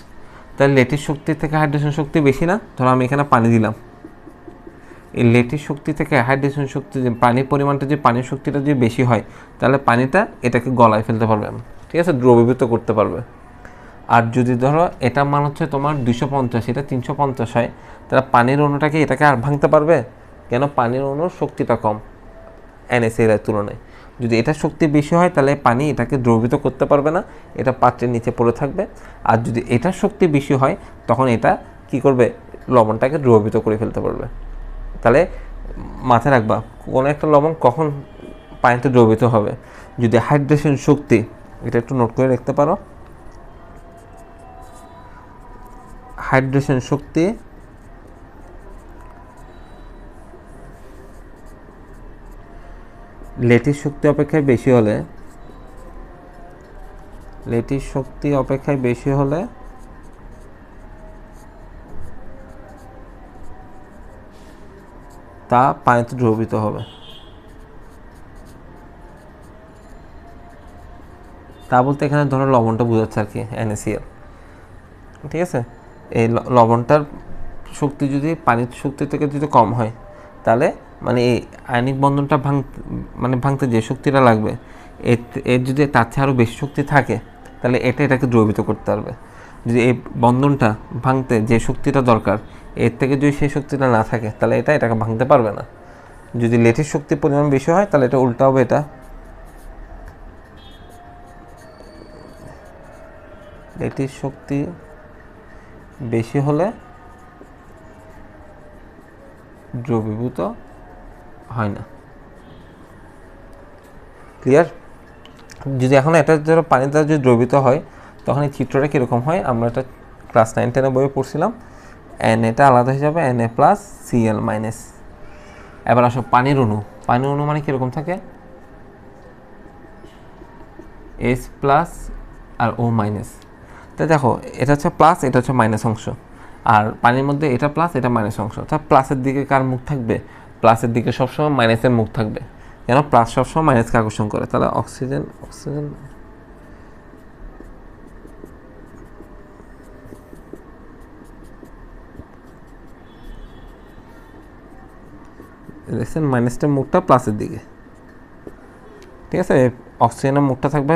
তাহলে লেটিস শক্তির থেকে হাইড্রেশন শক্তি বেশি না? ধরো আমি এখানে পানি দিলাম, এই লেটিস শক্তি থেকে হাইড্রেশন শক্তি, যে পানির পরিমাণটা, যে পানির শক্তিটা যদি বেশি হয়, তাহলে পানিটা এটাকে গলায় ফেলতে পারবে, ঠিক আছে, দ্রবীভূত করতে পারবে। আর যদি ধরো এটা মান হচ্ছে তোমার 250, এটা 350 হয়, তাহলে পানির অণুটাকে এটাকে আর ভাঙতে পারবে? কেন? পানির অণুর শক্তিটা কম NaCl এর তুলনায়। যদি এটা শক্তি বেশি হয়, তাহলে পানি এটাকে দ্রবীভূত করতে পারবে না, এটা পাত্রের নিচে পড়ে থাকবে। আর যদি এটার শক্তি বেশি হয়, তখন এটা কি করবে? লবণটাকে দ্রবীভূত করে ফেলতে পারবে। তাহলে মাথায় রাখবা, কোনো একটা লবণ কখন পানিতে দ্রবীভূত হবে? যদি হাইড্রেশন শক্তি, এটা একটু নোট করে রাখতে পারো, হাইড্রেশন শক্তি লেটিস শক্তি অপেক্ষায় বেশি হলে, লেটিস শক্তি অপেক্ষায় বেশি হলে তা পানিতে দ্রবীভূত হবে। তা বলতে এখানে ধরো লবণটা বোঝাচ্ছে আর কি, NaCl, ঠিক আছে? এই লবণটার শক্তি যদি পানির শক্তি থেকে যদি কম হয়, তাহলে মানে এই আয়নিক বন্ধনটা ভাঙতে যে শক্তিটা লাগবে, এর যদি তার চেয়ে আরও বেশি শক্তি থাকে, তাহলে এটাকে দ্রবীভূত করতে পারবে। যদি এই বন্ধনটা ভাঙতে যে শক্তিটা দরকার, এর থেকে যদি সেই শক্তিটা না থাকে, তাহলে এটাকে ভাঙতে পারবে না। যদি লেটিস শক্তির পরিমাণ বেশি হয়, তাহলে এটা উল্টা হবে, এটা লেটিস শক্তি বেশি হলে দ্রবীভূত হয় না। ক্লিয়ার? যদি এখন এটা ধরো পানি দ্বারা যদি দ্রবীভূত হয়, তখন এই চিত্রটা কীরকম হয়? আমরা এটা ক্লাস 9-10 বইয়ে পড়ছিলাম। এটা আলাদা হয়ে যাবে Na+Cl-। এবার আসো পানির অণু মানে কীরকম থাকে? H+ আর O-। তো দেখো, এটা হচ্ছে প্লাস, এটা হচ্ছে মাইনাস অংশ, আর পানির মধ্যে এটা প্লাস, এটা মাইনাস অংশ। তা প্লাসের দিকে কার মুখ থাকবে? প্লাসের দিকে সবসময় মাইনাসের মুখ থাকবে, কেন? প্লাস সবসময় মাইনাসকে আকর্ষণ করে। তাহলে অক্সিজেন দেখছেন, মাইনাসটার মুখটা প্লাসের দিকে, ঠিক আছে? অক্সিজেনের মুখটা থাকবে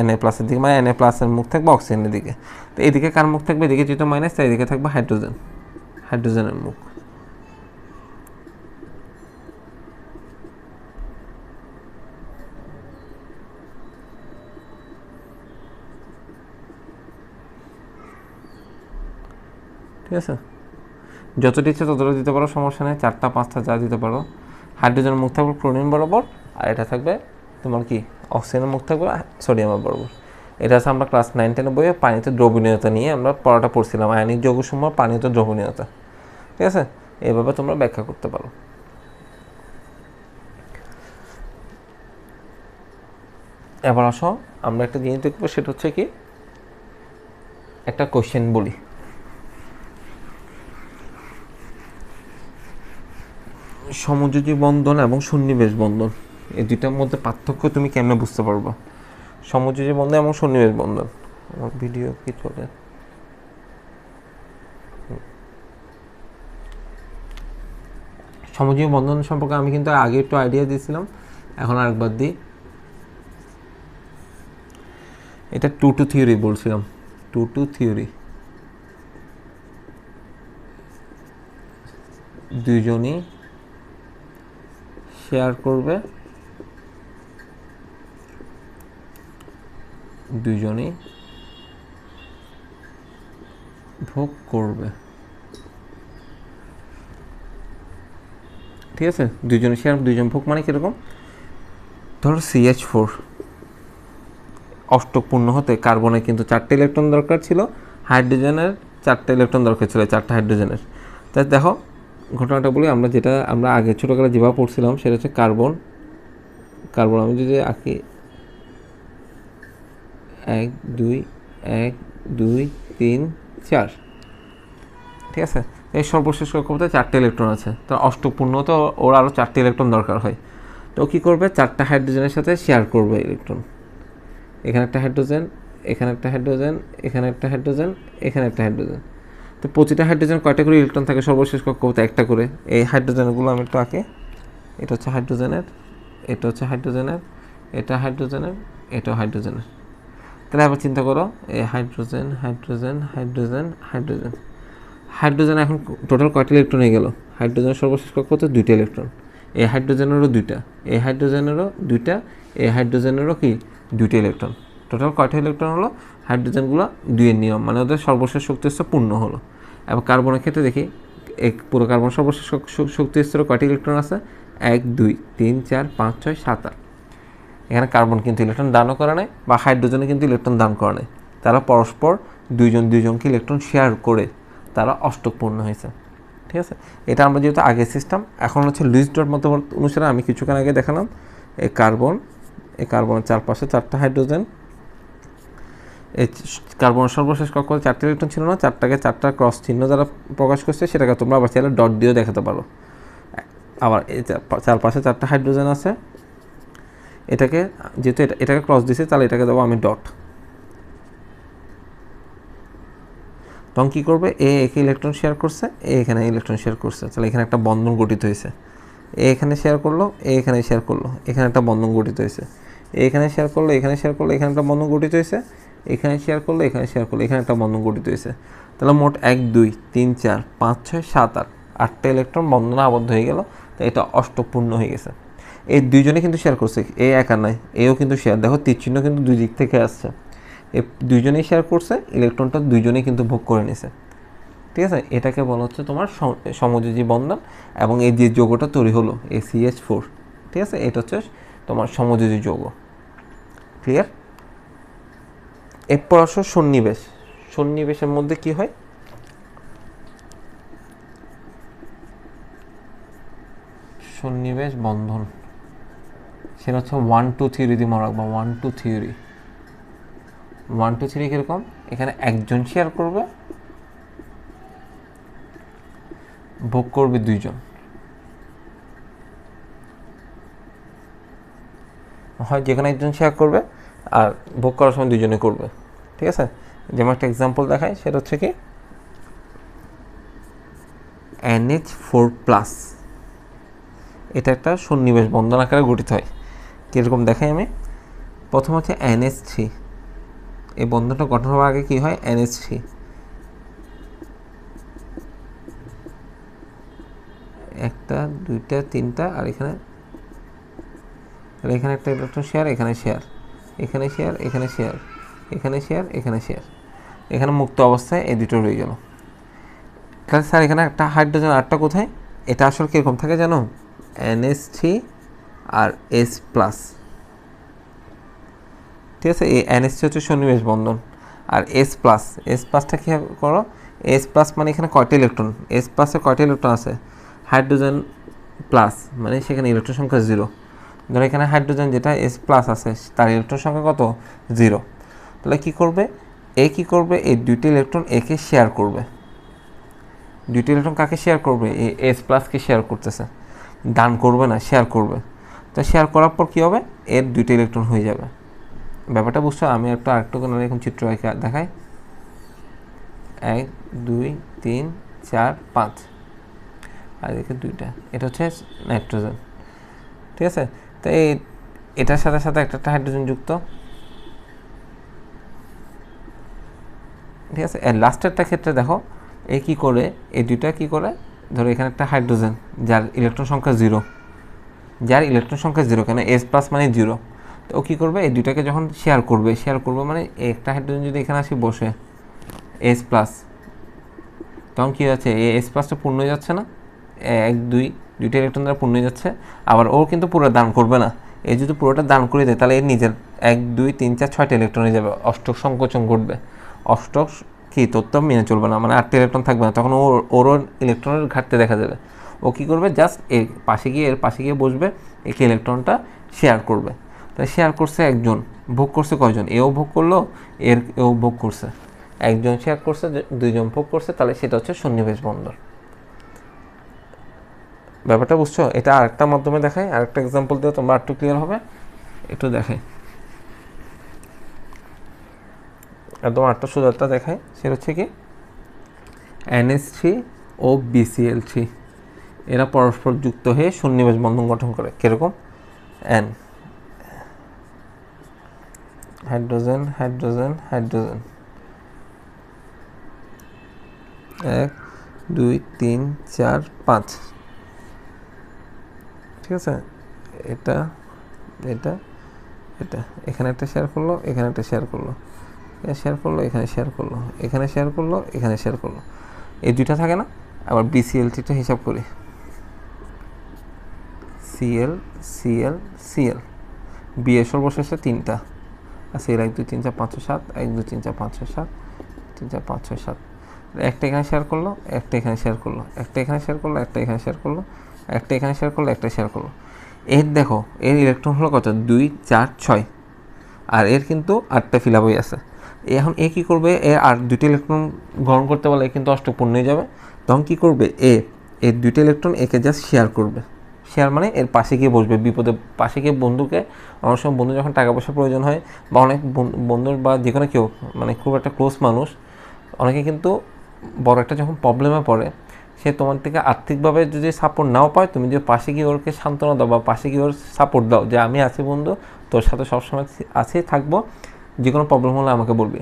Na+ দিকে, মানে Na+-এর মুখ থাকবে অক্সিজেনের দিকে। তো এদিকে কার মুখ থাকবে? এদিকে যেহেতু মাইনাস, তাই এদিকে থাকবে হাইড্রোজেনের মুখ। ঠিক আছে? যতটা ইচ্ছে ততটা দিতে পারো, সমস্যা নেই, 4টা 5টা যা দিতে পারো। হাইড্রোজেনের মুখ থাকবে ক্লোরিন বরাবর, আর এটা থাকবে তোমার কি? অক্সিজেনের মুখ থাকবে সোডিয়ামের বরাবর। এটা আছে আমরা ক্লাস 9-10 বইয়ে পানিতে দ্রবণীয়তা নিয়ে আমরা পড়াটা পড়ছিলাম, আয়নিক যৌগসমূহ পানিতে দ্রবণীয়তা। ঠিক আছে, এইভাবে তোমরা ব্যাখ্যা করতে পারো। এবার আসো আমরা একটা জিনিস দেখবো, সেটা হচ্ছে কি একটা কোশ্চেন বলি। সমযোজী বন্ধন এবং সন্নিবেশ বন্ধন, এই দুইটার মধ্যে পার্থক্য তুমি কেমনে বুঝতে পারবা? সমযোজী বন্ধন এবং সন্নিবেশ বন্ধন। আমার ভিডিও কি চলে? সমযোজী বন্ধন সম্পর্কে আমি কিন্তু আগে একটু আইডিয়া দিয়েছিলাম, এখন আরেকবার দিই। এটা 2-2 থিওরি বলছিলাম, 2-2 থিওরি। দুইজনই শেয়ার করবে, দুইজনই ভোগ করবে। ঠিক আছে, দুইজনে শেয়ার দুইজন ভোগ মানে কীরকম? ধরো CH4 অষ্টক পূর্ণ হতে কার্বনের কিন্তু 4টে ইলেকট্রন দরকার ছিল, হাইড্রোজেনের 4টে ইলেকট্রন দরকার ছিল, 4টা হাইড্রোজেনের। তাই দেখো ঘটনাটা বলি, আমরা আগে ছোটোবেলা যেভাবে পড়ছিলাম সেটা হচ্ছে কার্বন আমি যদি আঁকি 1 2 1 2 3 4, ঠিক আছে, এই সর্বশেষ কক্ষপথে 4টে ইলেকট্রন আছে, তো অষ্টক পূর্ণ হতে ওর আরও 4টে ইলেকট্রন দরকার হয়। তো কী করবে, 4টা হাইড্রোজেনের সাথে শেয়ার করবে ইলেকট্রন। এখানে একটা হাইড্রোজেন, এখানে একটা হাইড্রোজেন, এখানে একটা হাইড্রোজেন, এখানে একটা হাইড্রোজেন। তো প্রতিটা হাইড্রোজেন কয়টা করে ইলেকট্রন থাকে সর্বশেষ কক্ষপথে? একটা করে। এই হাইড্রোজেনগুলো আমি একটু আঁকে, এটা হচ্ছে হাইড্রোজেনের, এটা হচ্ছে হাইড্রোজেনের, এটা হাইড্রোজেনের, এটাও হাইড্রোজেনের। তাহলে আবার চিন্তা করো, এই hydrogen hydrogen hydrogen hydrogen, hydrogen এখন টোটাল কয়টা ইলেকট্রন হয়ে গেল? হাইড্রোজেনের সর্বশেষ কক্ষপথে 2টা ইলেকট্রন, এই হাইড্রোজেনেরও 2টা, এই হাইড্রোজেনেরও 2টা, এই হাইড্রোজেনেরও কি 2টা ইলেকট্রন। টোটাল কয়টা ইলেকট্রন হলো? হাইড্রোজেনগুলো 2-এর নিয়ম, মানে ওদের সর্বশেষ শক্তি স্তর পূর্ণ হলো। এবার কার্বনের ক্ষেত্রে দেখি, পুরো কার্বন সর্বশেষ শক্তি স্তরে কয়টি ইলেকট্রন আছে? 1 2 3 4 5 6 7 8। এখানে কার্বন কিন্তু ইলেকট্রন দানও করে নেয়, বা হাইড্রোজেনে কিন্তু ইলেকট্রন দান করে নেয়। তারা পরস্পর দুইজনকে ইলেকট্রন শেয়ার করে তারা অষ্টক পূর্ণ হয়েছে। ঠিক আছে, এটা আমরা যেহেতু আগের সিস্টেম, এখন হচ্ছে লুইস ডট মতবাদ অনুসারে আমি কিছুক্ষণ আগে দেখালাম, এই কার্বনের চারপাশে 4টা হাইড্রোজেন, এই কার্বনের সর্বশেষ কক্ষপথে 4টে ইলেকট্রন ছিল না, 4টা ক্রস চিহ্ন যারা প্রকাশ করছে সেটাকে তোমরা আবার চাইলে ডট দিয়েও দেখাতে পারো। আবার এই চারপাশে 4টা হাইড্রোজেন আছে, এটাকে যেহেতু এটাকে ক্রস দিছে, তাহলে এটাকে দেবো আমি ডট। তখন কী করবে, একে ইলেকট্রন শেয়ার করছে, এখানে ইলেকট্রন শেয়ার করছে, তাহলে এখানে একটা বন্ধন গঠিত হয়েছে। এখানে শেয়ার করলো, এখানে শেয়ার করলো, এখানে একটা বন্ধন গঠিত হয়েছে। এখানে শেয়ার করলো, এখানে শেয়ার করলো, এখানে একটা বন্ধন গঠিত হয়েছে। এখানে শেয়ার করলো, এখানে শেয়ার করলো, এখানে একটা বন্ধন গঠিত হয়েছে। তাহলে মোট 1 2 3 4 5 6 7 8, 8টা ইলেকট্রন বন্ধনে আবদ্ধ হয়ে গেল। তো এটা অষ্টপূর্ণ হয়ে গেছে। এই দুইজনে কিন্তু শেয়ার করছে, এ একা নয়, এও কিন্তু শেয়ার। দেখো তীর চিহ্ন কিন্তু দুই দিক থেকে আসছে, এই দুইজনেই শেয়ার করছে, ইলেকট্রনটা দুইজনেই কিন্তু ভোগ করে নিছে। ঠিক আছে, এটাকে বলা হচ্ছে তোমার সমযোজী বন্ধন। এবং এই যে যৌগটা তৈরি হলো এই CH4, ঠিক আছে, এটা হচ্ছে তোমার সমযোজী যৌগ। ক্লিয়ার? এরপর আসো সন্নিবেশ। সন্নিবেশের মধ্যে কি হয়? সন্নিবেশ বন্ধন, সেটা হচ্ছে 1-2 থিওরি দিয়ে মনে রাখবো। 1-2 থিওরি, 1-2 থিওরি কীরকম? এখানে একজন শেয়ার করবে, ভোগ করবে দুইজন। হয় যেখানে একজন শেয়ার করবে, আর ভোগ করার সময় দুইজনে করবে। ঠিক আছে, যেমন একটা এক্সাম্পল দেখায়, সেটা হচ্ছে কি NH4+, এটা একটা সন্নিবেশ বন্ধন আকারে গঠিত হয়। কীরকম দেখাই আমি? প্রথম হচ্ছে NH3, এই বন্ধনটা গঠন হওয়ার আগে কী হয়? NH3, একটা দুইটা তিনটা, আর এখানে একটা ইলেকট্রন শেয়ার, এখানে শেয়ার, এখানে শেয়ার, এখানে শেয়ার, এখানে শেয়ার, এখানে শেয়ার, এখানে মুক্ত অবস্থায় এই দুটো রয়ে গেল। তাহলে স্যার এখানে একটা হাইড্রোজেন, আরটা কোথায়? এটা আসলে কীরকম থাকে জানো? NH3 আর H+, ঠিক আছে। এই NH3 হচ্ছে সন্নিবেশ বন্ধন। আর এস প্লাসটা কী করো, এস প্লাস মানে এখানে কয়টা ইলেকট্রন, এস প্লাসে কয়টা ইলেকট্রন আছে, হাইড্রোজেন প্লাস মানে সেখানে ইলেকট্রন সংখ্যা 0। ধরো এখানে হাইড্রোজেন যেটা এস প্লাস আছে তার ইলেকট্রন সংখ্যা কত, 0। তাহলে কী করবে, কী করবে, এই দুইটি ইলেকট্রন একে শেয়ার করবে। দুইটি ইলেকট্রন কাকে শেয়ার করবে, এই এস প্লাসকে শেয়ার করতেছে, দান করবে না, শেয়ার করবে। তো শেয়ার করার পর কী হবে, এর দুইটি ইলেকট্রন হয়ে যাবে। ব্যাপারটা বুঝছো? আমি আরেকটু এরকম চিত্র দেখাই। 1 2 3 4 5 আর এদিকে 2টা, এটা হচ্ছে নাইট্রোজেন। ঠিক আছে। তো এটার সাথে সাথে একটা হাইড্রোজেন যুক্ত। ঠিক আছে। এর লাস্টেরটা ক্ষেত্রে দেখো কী করে, এই দুইটা কী করে, ধরো এখানে একটা হাইড্রোজেন যার ইলেকট্রন সংখ্যা 0, কেন এস প্লাস মানে 0। তো ও কী করবে, এই দুইটাকে যখন শেয়ার করবে মানে একটা হাইড্রোজেন যদি এখানে আসি বসে এস প্লাস, তখন কী যাচ্ছে, এই এস প্লাসটা পূর্ণ হয়ে যাচ্ছে না, 1 2 দুইটা ইলেকট্রন দ্বারা পূর্ণ হয়ে যাচ্ছে। আবার ও কিন্তু পুরো দান করবে না, এই যদি পুরোটা দান করে দেয় তাহলে এর নিজের 1 2 3 4 6টা ইলেকট্রন হয়ে যাবে, অষ্টক সংকোচন ঘটবে। অষ্টক কি তথ্য মেনে চলবে না, মানে 8টা ইলেকট্রন থাকবে না, তখন ওর ইলেকট্রনের ঘাটতি দেখা যাবে। ও কী করবে, জাস্ট এর পাশে গিয়ে বসবে, একে ইলেকট্রনটা শেয়ার করবে। তাই শেয়ার করছে একজন, ভোগ করছে কয়জন, এও ভোগ করলো, এও ভোগ করছে, একজন শেয়ার করছে, দুইজন ভোগ করছে, তাহলে সেটা হচ্ছে সন্নিবেশ বন্ধন। ব্যাপারটা বুঝছো? এটা আরেকটা মাধ্যমে দেখাই, আরেকটা এক্সাম্পল দিয়ে তোমরা একটু ক্লিয়ার হবে। একটু দেখাই, একদম আরেকটা সোজাটা দেখাই। সেটা হচ্ছে কি, NH3 ও BCl3 এরা পরস্পর যুক্ত হয়ে সন্নিবেশ বন্ধন গঠন করে। কীরকম, N হাইড্রোজেন হাইড্রোজেন হাইড্রোজেন, 1 2 3 4 5। ঠিক আছে। এটা এটা এটা এখানে একটা শেয়ার করলো, এখানে একটা শেয়ার করলো, শেয়ার করলো, এখানে শেয়ার করলো, এখানে শেয়ার করলো, এখানে শেয়ার করলো, এই দুইটা থাকে না। আবার BCl3টা হিসাব করি, Cl Cl Cl, বি এর সর্বশেষে 3টা আছে, 1 2 3 4 5 6 7, 1 2 3 4 5 6 7, 3 4 5 6 7, একটা এখানে শেয়ার করলো, একটা এখানে শেয়ার করলো, একটা এখানে শেয়ার করলো, একটা এখানে শেয়ার করলো, একটা এখানে শেয়ার করলো, একটা শেয়ার করলো। এর দেখো এর ইলেকট্রন হলো কত, 2 4 6, আর এর কিন্তু 8টা ফিল আপ হয়ে আছে। এখন কী করবে, আর 2টি ইলেকট্রন গ্রহণ করতে বলে কিন্তু অষ্টক পূর্ণ হয়ে যাবে। তখন কী করবে, এর 2টি ইলেকট্রন একে জাস্ট শেয়ার করবে। শেয়ার মানে এর পাশে গিয়ে বসবে, বিপদে পাশে গিয়ে বন্ধুকে, অনেক সময় বন্ধু যখন টাকা পয়সার প্রয়োজন হয়, বা অনেক বন্ধুর বা যে কোনো কেউ মানে খুব একটা ক্লোজ মানুষ, অনেকে কিন্তু বড় একটা যখন প্রবলেমে পড়ে, সে তোমার থেকে আর্থিকভাবে যদি সাপোর্ট নাও পায়, তুমি যে পাশে গিয়ে ওরকে সান্ত্বনা দাও বা পাশে গিয়ে ওর সাপোর্ট দাও, যে আমি আছি বন্ধু, তোর সাথে সবসময় আছি, থাকবো, যে কোনো প্রবলেম হলে আমাকে বলবি,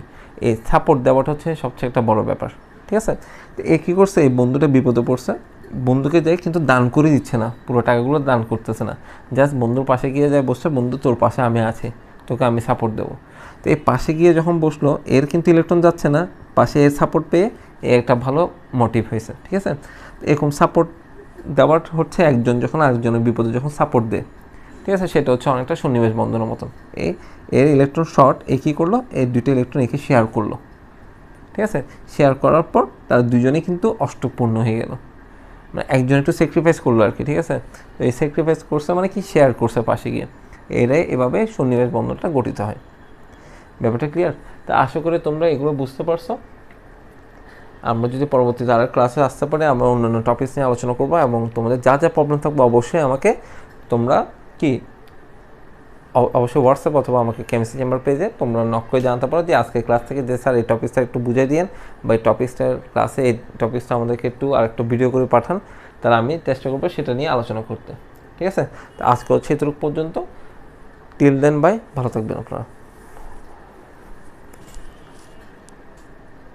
এই সাপোর্ট দেওয়াটা হচ্ছে সবচেয়ে একটা বড় ব্যাপার। ঠিক আছে। তো কী করছে, এই বন্ধুটা বিপদে পড়ছে, বন্ধুকে যায় কিন্তু দান করে দিচ্ছে না, পুরো টাকাগুলো দান করতেছে না, জাস্ট বন্ধুর পাশে গিয়ে যায় বসছে, বন্ধু তোর পাশে আমি আছি, তোকে আমি সাপোর্ট দেবো। তো এই পাশে গিয়ে যখন বসলো, এর কিন্তু ইলেকট্রন যাচ্ছে না, পাশে এর সাপোর্ট পেয়ে একটা ভালো মোটিভ হয়েছে। ঠিক আছে। এরকম সাপোর্ট দেওয়ার হচ্ছে একজন যখন আরেকজনের বিপদে যখন সাপোর্ট দেয়, ঠিক আছে, সেটা হচ্ছে অনেকটা সন্নিবেশ বন্ধনের মতন। এর ইলেকট্রন শর্ট কী করলো, এই 2টা ইলেকট্রন একে শেয়ার করলো। ঠিক আছে। শেয়ার করার পর তারা দুজনেই কিন্তু অষ্টকপূর্ণ হয়ে গেল, মানে একজন একটু স্যাক্রিফাইস করলো আর কি। ঠিক আছে। তো এই স্যাক্রিফাইস করছে মানে কি, শেয়ার করছে পাশে গিয়ে, এভাবে সন্নিবেশ বন্ধনটা গঠিত হয়। ব্যাপারটা ক্লিয়ার? তা আশা করি তোমরা এগুলো বুঝতে পারছো। আমরা যদি পরবর্তীতে আরেক ক্লাসে আসতে পারি, আমরা অন্যান্য টপিকস নিয়ে আলোচনা করবো, এবং তোমাদের যা যা প্রবলেম থাকবে অবশ্যই আমাকে তোমরা অবশ্যই হোয়াটসঅ্যাপ অথবা আমাকে কেমিস্ট্রি চেম্বার পেজে তোমরা নক করে জানতে পারো যে আজকের ক্লাস থেকে যে স্যার এই টপিকসটা একটু বুঝিয়ে দিন, বা এই টপিকসটার ক্লাসে এই টপিকসটা আমাদেরকে আরেকটু ভিডিও করে পাঠান, তাহলে আমি চেষ্টা করবো সেটা নিয়ে আলোচনা করতে। ঠিক আছে। তো আজকে হচ্ছে এতটুকু পর্যন্ত। টিল দেন, বাই, ভালো থাকবেন আপনারা।